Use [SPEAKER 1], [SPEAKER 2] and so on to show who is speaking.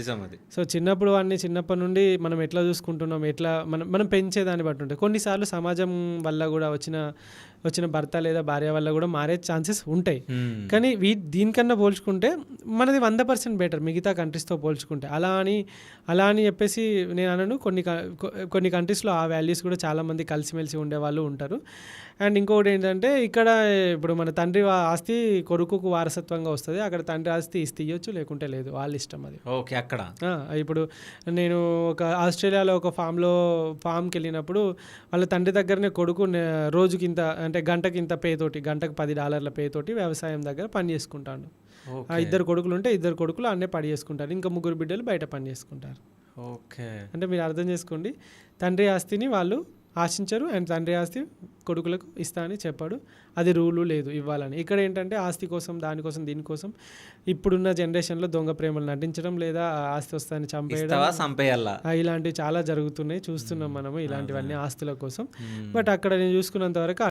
[SPEAKER 1] నిజం అది.
[SPEAKER 2] సో చిన్నప్పుడు వాడిని చిన్నప్పటి నుండి మనం ఎట్లా చూసుకుంటున్నాం, ఎట్లా మనం మనం పెంచేదాన్ని బట్టి ఉంటుంది. కొన్నిసార్లు సమాజం వల్ల కూడా వచ్చిన భర్త లేదా భార్య వల్ల కూడా మారే ఛాన్సెస్ ఉంటాయి. కానీ దీనికన్నా పోల్చుకుంటే మనది 100% బెటర్ మిగతా కంట్రీస్తో పోల్చుకుంటే. అలా అని చెప్పేసి నేను అనను. కొన్ని కంట్రీస్లో ఆ వాల్యూస్ కూడా చాలామంది కలిసిమెలిసి ఉండేవాళ్ళు ఉంటారు. అండ్ ఇంకొకటి ఏంటంటే ఇక్కడ ఇప్పుడు మన తండ్రి ఆస్తి కొడుకుకు వారసత్వంగా వస్తుంది. అక్కడ తండ్రి ఆస్తి ఇయ్యొచ్చు, లేకుంటే లేదు, వాళ్ళ ఇష్టం అది.
[SPEAKER 1] ఓకే. అక్కడ
[SPEAKER 2] ఇప్పుడు నేను ఒక ఆస్ట్రేలియాలో ఒక ఫామ్కి వెళ్ళినప్పుడు వాళ్ళ తండ్రి దగ్గరనే కొడుకు రోజుకింత అంటే గంటకింత పేతోటి, గంటకు $10 పేతోటి వ్యవసాయం దగ్గర పని చేసుకుంటాడు. ఇద్దరు కొడుకులు ఉంటే ఇద్దరు కొడుకులు అన్నే పని చేసుకుంటారు. ఇంకా 3 బిడ్డలు బయట పని చేసుకుంటారు.
[SPEAKER 1] ఓకే.
[SPEAKER 2] అంటే మీరు అర్థం చేసుకోండి, తండ్రి ఆస్తిని వాళ్ళు ఆశించరు అండ్ తండ్రి ఆస్తి కొడుకులకు ఇస్తా అని చెప్పాడు. అది రూలు లేదు ఇవ్వాలని. ఇక్కడ ఏంటంటే ఆస్తి కోసం, దానికోసం, దీనికోసం ఇప్పుడున్న జనరేషన్లో దొంగ ప్రేమలు నటించడం, లేదా ఆస్తి వస్తాయని చంపేయాలా, ఇలాంటివి చాలా జరుగుతున్నాయి, చూస్తున్నాం మనము ఇలాంటివన్నీ ఆస్తుల కోసం. బట్ అక్కడ నేను చూసుకున్నంత వరకు